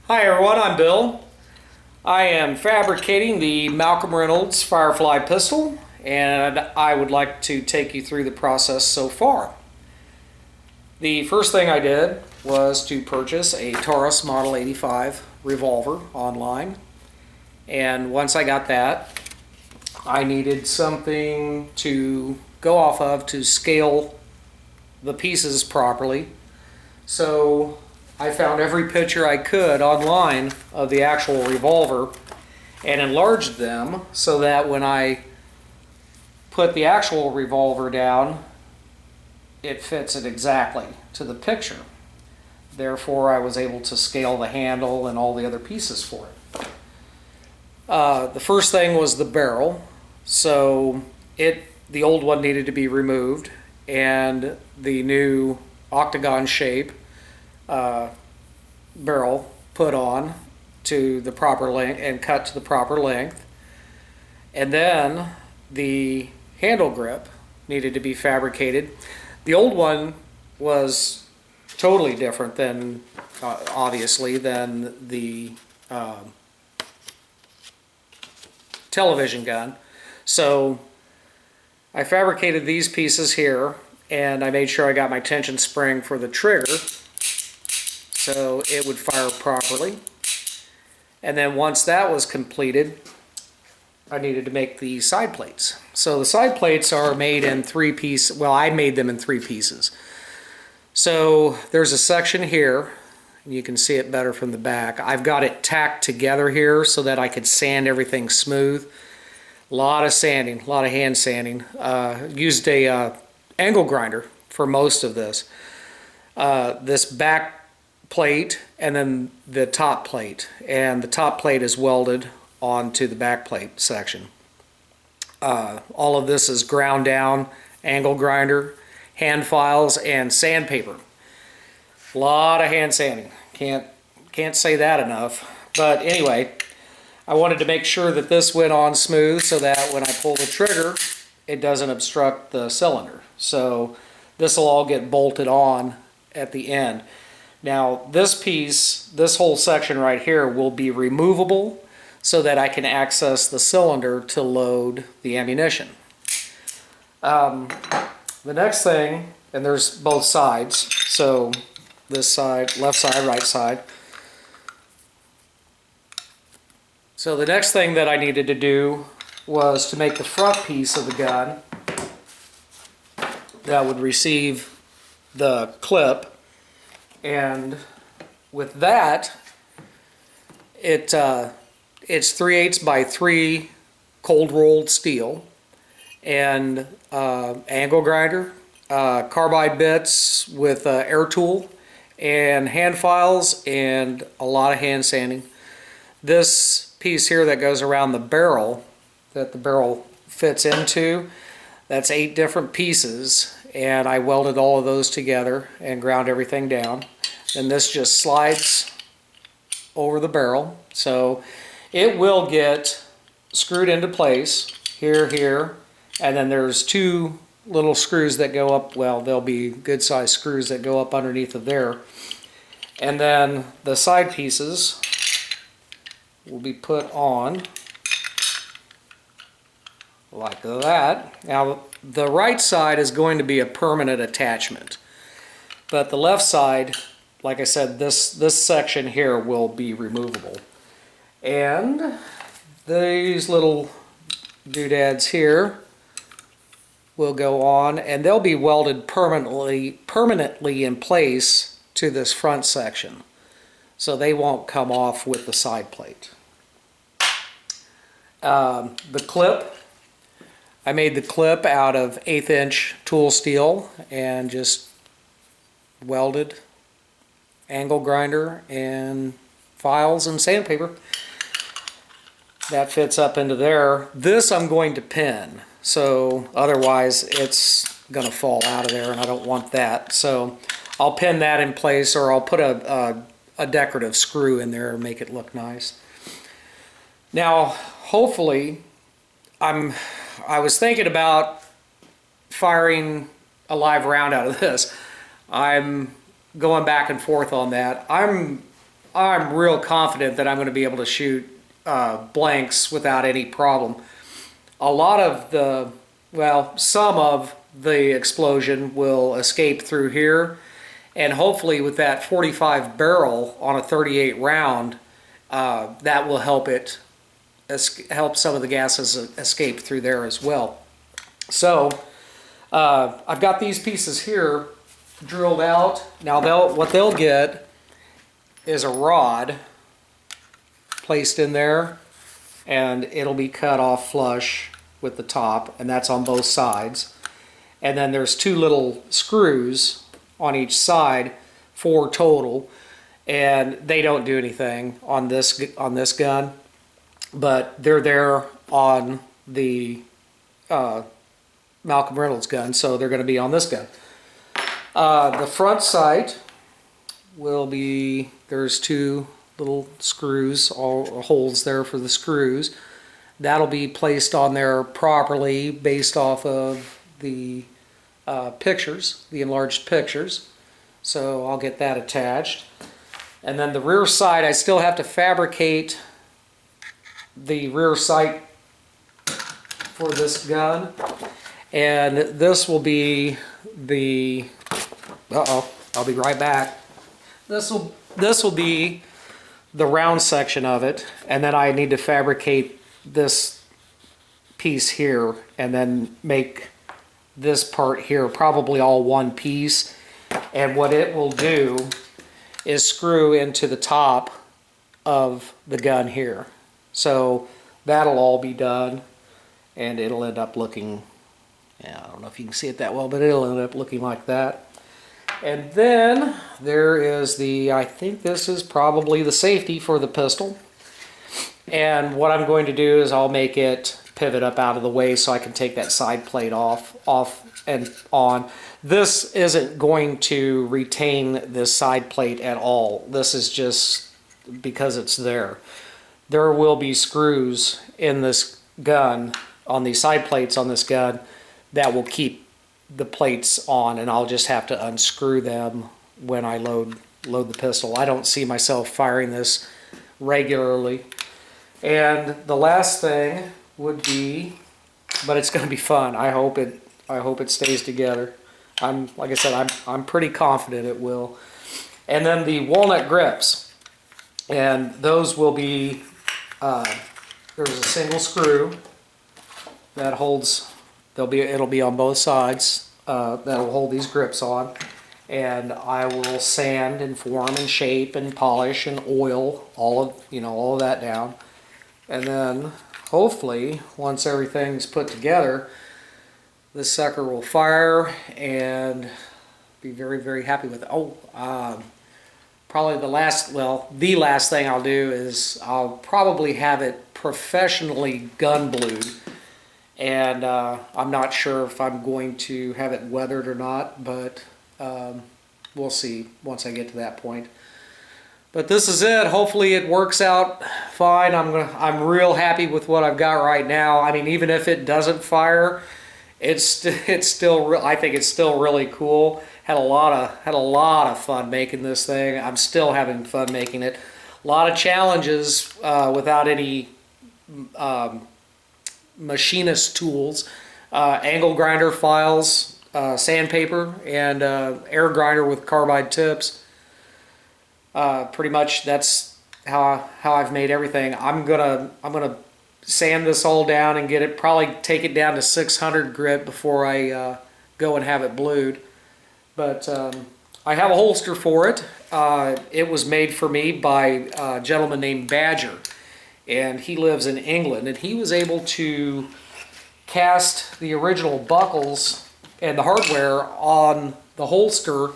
Hi everyone, I'm Bill. I am fabricating the Malcolm Reynolds Firefly pistol, and I would like to take you through the process so far. The first thing I did was to purchase a Taurus Model 85 revolver online, and once I got that, I needed something to go off of to scale the pieces properly. So I found every picture I could online of the actual revolver and enlarged them so that when I put the actual revolver down, it fits it exactly to the picture. Therefore, I was able to scale the handle and all the other pieces for it. The first thing was the barrel. So the old one needed to be removed and the new octagon shape barrel put on to the proper length and cut to the proper length. And then the handle grip needed to be fabricated. The old one was totally different than, obviously, than the television gun. So I fabricated these pieces here, and I made sure I got my tension spring for the trigger so it would fire properly. And then once that was completed, I needed to make the side plates. So the side plates are made in three pieces. Well, I made them in three pieces. So there's a section here, and you can see it better from the back. I've got it tacked together here so that I could sand everything smooth. A lot of sanding, a lot of hand sanding. Used a angle grinder for most of this. This back plate and then the top plate, and the top plate is welded onto the back plate section. All of this is ground down, angle grinder, hand files, and sandpaper. A lot of hand sanding. Can't say that enough. But anyway, I wanted to make sure that this went on smooth so that when I pull the trigger, it doesn't obstruct the cylinder. So this will all get bolted on at the end. Now this piece, this whole section right here will be removable so that I can access the cylinder to load the ammunition. The next thing, and there's both sides, so this side, left side, right side. So the next thing that I needed to do was to make the front piece of the gun that would receive the clip. And with that, it's 3/8 by 3 cold rolled steel and angle grinder, carbide bits with air tool and hand files and a lot of hand sanding. This piece here that goes around the barrel, that the barrel fits into, that's 8 different pieces, and I welded all of those together and ground everything down. And this just slides over the barrel, so it will get screwed into place here, here, and then there's 2 little screws that go up. Well, they'll be good sized screws that go up underneath of there, and then the side pieces will be put on like that. Now the right side is going to be a permanent attachment, but the left side, like I said, this section here will be removable. And these little doodads here will go on, and they'll be welded permanently in place to this front section, so they won't come off with the side plate. The clip, I made the clip out of 1/8 inch tool steel and just welded, angle grinder, and files and sandpaper. That fits up into there. This I'm going to pin, so otherwise it's going to fall out of there, and I don't want that. So I'll pin that in place, or I'll put a decorative screw in there and make it look nice. Now, hopefully, I was thinking about firing a live round out of this. I'm going back and forth on that. I'm real confident that I'm going to be able to shoot blanks without any problem. A lot of the, well, some of the explosion will escape through here, and hopefully with that 45 barrel on a 38 round, that will help help some of the gases escape through there as well. So I've got these pieces here drilled out. Now what they'll get is a rod placed in there, and it'll be cut off flush with the top, and that's on both sides. And then there's 2 little screws on each side, 4 total, and they don't do anything on this gun, but they're there on the Malcolm Reynolds gun, so they're going to be on this gun. The front sight will be, there's 2 little screws, all holes there for the screws. That'll be placed on there properly based off of the pictures, the enlarged pictures. So I'll get that attached. And then the rear sight, I still have to fabricate the rear sight for this gun. And this will be the, I'll be right back. This will be the round section of it, and then I need to fabricate this piece here and then make this part here probably all one piece. And what it will do is screw into the top of the gun here. So that'll all be done, and it'll end up looking, yeah, I don't know if you can see it that well, but it'll end up looking like that. And then there is the, I think this is probably the safety for the pistol. And what I'm going to do is I'll make it pivot up out of the way so I can take that side plate off and on. This isn't going to retain this side plate at all. This is just because it's there. There will be screws in this gun, on these side plates on this gun, that will keep the plates on, and I'll just have to unscrew them when I load the pistol. I don't see myself firing this regularly. And the last thing would be, but it's going to be fun. I hope it stays together. Like I said, I'm pretty confident it will. And then the walnut grips, and those will be there's a single screw that holds. It'll be on both sides. That'll hold these grips on, and I will sand and form and shape and polish and oil all of that down, and then hopefully once everything's put together, this sucker will fire and be very, very happy with it. Probably the last thing I'll do is I'll probably have it professionally gun blued. And I'm not sure if I'm going to have it weathered or not, but we'll see once I get to that point. But this is it. Hopefully it works out fine. I'm real happy with what I've got right now. I mean, even if it doesn't fire, it's still I think it's still really cool. Had a lot of fun making this thing. I'm still having fun making it. A lot of challenges without any machinist tools, angle grinder files, sandpaper, and air grinder with carbide tips. Pretty much that's how I've made everything. I'm gonna sand this all down and probably take it down to 600 grit before I go and have it blued. But I have a holster for it. It was made for me by a gentleman named Badger, and he lives in England, and he was able to cast the original buckles and the hardware on the holster,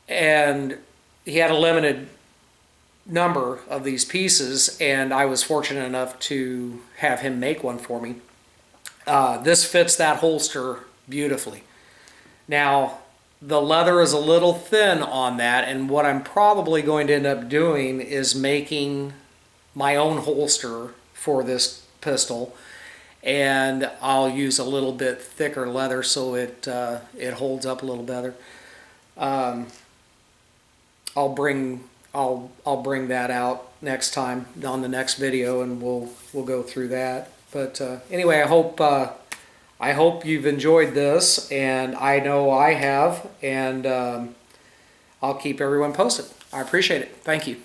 and he had a limited number of these pieces, and I was fortunate enough to have him make one for me. This fits that holster beautifully. Now, the leather is a little thin on that, and what I'm probably going to end up doing is making my own holster for this pistol, and I'll use a little bit thicker leather so it holds up a little better. I'll bring I'll bring that out next time on the next video, and we'll go through that. But anyway, I hope you've enjoyed this, and I know I have, and I'll keep everyone posted. I appreciate it. Thank you.